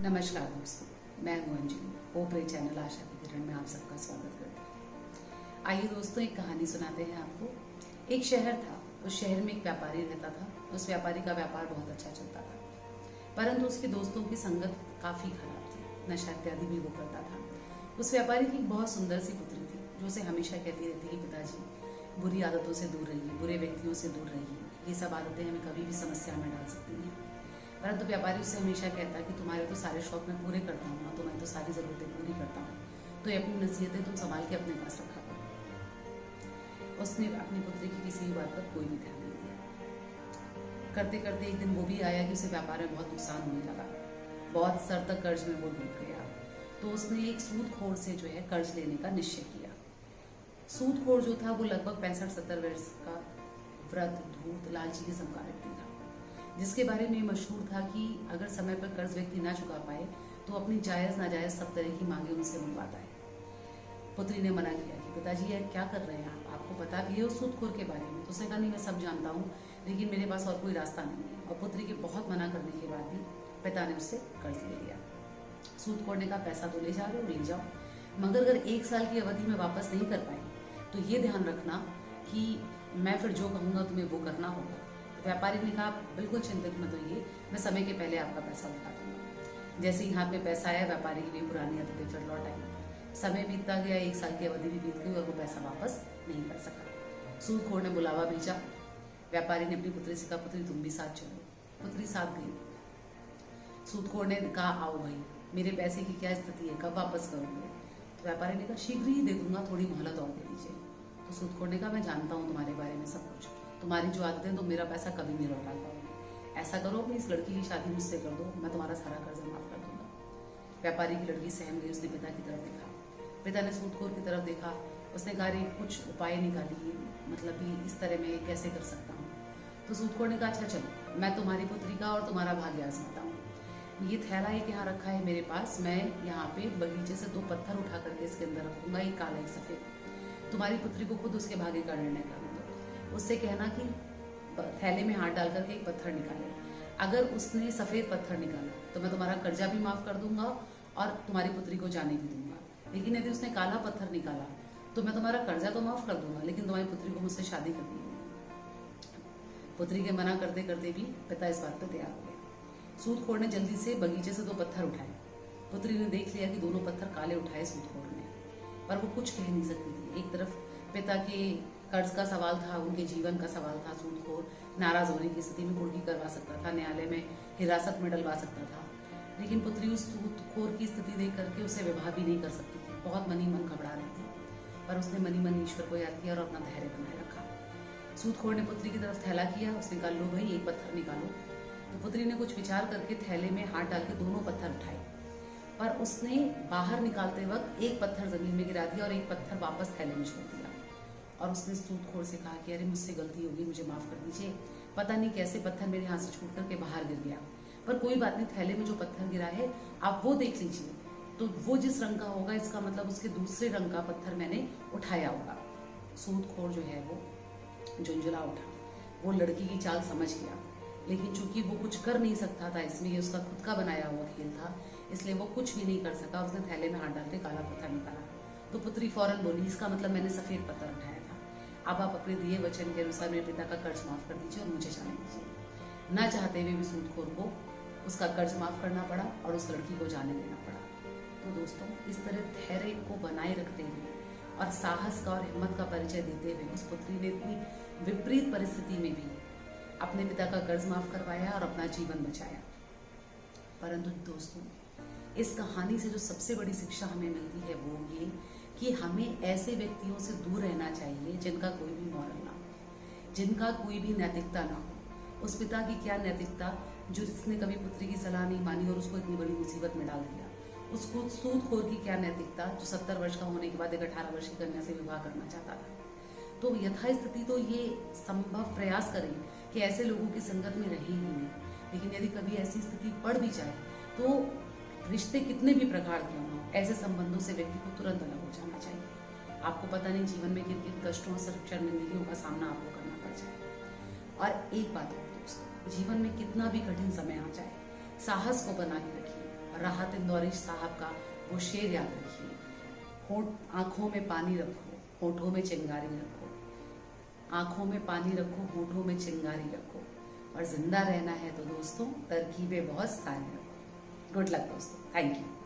नमस्कार दोस्तों, मैं हूं अंजलि। होप रे चैनल आशा की किरण में आप सबका स्वागत करती हूँ। आइए दोस्तों, एक कहानी सुनाते हैं आपको। एक शहर था, उस शहर में एक व्यापारी रहता था। उस व्यापारी का व्यापार बहुत अच्छा चलता था, परंतु उसके दोस्तों की संगत काफ़ी खराब थी। नशा इत्यादि भी वो करता था। उस व्यापारी की एक बहुत सुंदर सी पुत्री थी, जो उसे हमेशा कहती रहती कि पिताजी, बुरी आदतों से दूर रहिए, बुरे व्यक्तियों से दूर रहिए, ये सब आदतें हमें कभी भी समस्या में डाल सकती हैं। परंतु व्यापारी उससे हमेशा कहता कि तुम्हारे तो सारे शौक मैं पूरे करता हूँ ना, तो मैं तो सारी ज़रूरतें पूरी करता हूँ, तो ये अपनी नसीहतें तुम संभाल के अपने पास रखा करो। उसने अपनी पुत्री की किसी भी बात पर कोई भी ध्यान नहीं दिया। करते करते एक दिन वो भी आया कि उसे व्यापार में बहुत नुकसान होने लगा। बहुत सर तक कर्ज में वो डूब गया। तो उसने एक सूदखोर से जो है कर्ज लेने का निश्चय किया। सूदखोर जो था वो लगभग 65-70 वर्ष का वृद्ध, धूर्त, लालची किस्म का व्यक्ति था, जिसके बारे में मशहूर था कि अगर समय पर कर्ज व्यक्ति ना चुका पाए तो अपनी जायज़ नाजायज़ सब तरह की मांगे उनसे मंगवाता है। पुत्री ने मना किया कि पिताजी ये क्या कर रहे हैं आप, आपको पता भी है उस सूदखोर के बारे में। तो उसने कहा नहीं, मैं सब जानता हूँ, लेकिन मेरे पास और कोई रास्ता नहीं है। और पुत्री के बहुत मना करने के बाद भी पिता ने उससे कर्ज ले लिया। सूदखोर ने कहा पैसा तो ले जा रहे हो, ले जाओ, मगर अगर 1 साल की अवधि में वापस नहीं कर पाए तो ये ध्यान रखना कि मैं फिर जो कहूँगा तुम्हें वो करना होगा। व्यापारी ने कहा बिल्कुल चिंतित मत होइए, मैं समय के पहले आपका पैसा लौटा दूंगा। जैसे ही हाथ में पैसा आया, व्यापारी की भी पुरानी आदतें फिर लौट आई। समय बीतता गया, 1 साल की अवधि भी बीत गई और वो पैसा वापस नहीं कर सका। सूदखोर ने बुलावा भेजा। व्यापारी ने अपनी पुत्री से कहा पुत्री तुम भी साथ चलो। पुत्री साथ गई। सूदखोर ने कहा आओ भाई, मेरे पैसे की क्या स्थिति है, कब वापस करोगे? तो व्यापारी ने कहा शीघ्र ही दे दूंगा, थोड़ी मोहलत और दे दीजिए। तो सूदखोर ने कहा मैं जानता हूँ तुम्हारे बारे में सब कुछ, तुम्हारी जो आदतें, तो मेरा पैसा कभी नहीं लौटा पाओगे। ऐसा करो, अपनी इस लड़की की शादी मुझसे कर दो, मैं तुम्हारा सारा कर्ज माफ कर दूंगा। व्यापारी की लड़की सहम गई। उसने पिता की तरफ देखा। पिता ने सूदखोर की तरफ देखा। उसने कहा अरे कुछ उपाय निकालिए, मतलब कि इस तरह मैं कैसे कर सकता हूँ। तो सूदखोर ने कहा अच्छा चलो, मैं तुम्हारी पुत्री का और तुम्हारा भाग्य आजमाता हूँ। ये थैला एक यहाँ रखा है मेरे पास, मैं यहाँ पे बगीचे से 2 पत्थर उठा करके इसके अंदर रखूंगा, एक काला एक सफेद। तुम्हारी पुत्री को खुद उसके भाग्य का निर्णय करने दो। उससे कहना कि थैले में हाथ डाल करके एक पत्थर निकाले। अगर उसने सफेद पत्थर निकाला तो मैं तुम्हारा कर्जा भी माफ कर दूंगा और तुम्हारी पुत्री को जाने भी दूंगा। लेकिन यदि उसने काला पत्थर निकाला तो मैं तुम्हारा कर्जा तो माफ कर दूंगा, लेकिन तुम्हारी पुत्री को मुझसे शादी करनी होगी। पुत्री के मना करते करते भी पिता इस बात पर तैयार हो गए। सूदखोर ने जल्दी से बगीचे से 2 पत्थर उठाए। पुत्री ने देख लिया कि दोनों पत्थर काले उठाए सूदखोर ने, पर वो कुछ कह नहीं सकती थी। एक तरफ पिता के कर्ज का सवाल था, उनके जीवन का सवाल था। सूदखोर नाराज होने की स्थिति में कुर्की करवा सकता था, न्यायालय में हिरासत में डलवा सकता था, लेकिन पुत्री उस सूदखोर की स्थिति देख करके उसे विवाह भी नहीं कर सकती थी। बहुत मनी मन घबरा रही थी, पर उसने मनी मन ईश्वर को याद किया और अपना धैर्य बनाए रखा। सूदखोर ने पुत्री की तरफ थैला किया। उसने कहा लो भाई, एक पत्थर निकालो। तो पुत्री ने कुछ विचार करके थैले में हाथ डाल के दोनों पत्थर उठाए, पर उसने बाहर निकालते वक्त एक पत्थर जमीन में गिरा दिया और एक पत्थर वापस थैले में छोड़ दिया। और उसने सूदखोर से कहा कि अरे मुझसे गलती होगी, मुझे माफ कर दीजिए, पता नहीं कैसे पत्थर मेरे हाथ से छूट करके बाहर गिर गया, पर कोई बात नहीं, थैले में जो पत्थर गिरा है आप वो देख लीजिए, तो वो जिस रंग का होगा इसका मतलब उसके दूसरे रंग का पत्थर मैंने उठाया होगा। सूदखोर जो है वो झुंझुला उठा। वो लड़की की चाल समझ गया, लेकिन चूंकि वो कुछ कर नहीं सकता था, इसमें ये उसका खुद का बनाया हुआ खेल था, इसलिए वो कुछ भी नहीं कर सका। उसने थैले में हाथ डाल के काला पत्थर निकाला। तो पुत्री फौरन बोली इसका मतलब मैंने सफेद पत्थर उठाया था। अब आप अपने दिए वचन के अनुसार मेरे पिता का कर्ज माफ कर दीजिए और मुझे जाने दीजिए। न चाहते हुए भी सूदखोर को उसका कर्ज माफ करना पड़ा और उस लड़की को जाने देना पड़ा। तो दोस्तों, इस तरह धैर्य को बनाए रखते हुए और साहस का और हिम्मत का परिचय देते हुए उस पुत्री ने इतनी विपरीत परिस्थिति में भी अपने पिता का कर्ज माफ करवाया और अपना जीवन बचाया। परंतु दोस्तों, इस कहानी से जो सबसे बड़ी शिक्षा हमें मिलती है वो ये कि हमें ऐसे व्यक्तियों से दूर रहना चाहिए जिनका कोई भी मॉरल ना हो, जिनका कोई भी नैतिकता ना हो। उस पिता की क्या नैतिकता जो जिसने कभी पुत्री की सलाह नहीं मानी और उसको इतनी बड़ी मुसीबत में डाल दिया। उसको सूदखोर की क्या नैतिकता जो 70 वर्ष का होने के बाद एक 18 वर्ष की कन्या से विवाह करना चाहता था। तो यथास्थिति तो ये संभव प्रयास करें कि ऐसे लोगों की संगत में रहें ही नहीं, लेकिन यदि कभी ऐसी स्थिति पड़ भी जाए तो रिश्ते कितने भी प्रगाढ़ क्यों ना हो, ऐसे संबंधों से व्यक्ति को तुरंत अलग हो जाना चाहिए। आपको पता नहीं जीवन में किन किन कष्टों और शर्मिंदगियों का सामना आपको करना पड़ जाए। और एक बात और दोस्तों, जीवन में कितना भी कठिन समय आ जाए, साहस को बना के रखिए, राहत इंदौरी साहब का वो शेर याद रखिए, होठ आंखों में पानी रखो, होठों में चिंगारी रखो, आंखों में पानी रखो, होठों में चिंगारी रखो, और जिंदा रहना है तो दोस्तों तरकीबें बहुत सारी रखो। गुड लक दोस्तों, थैंक यू।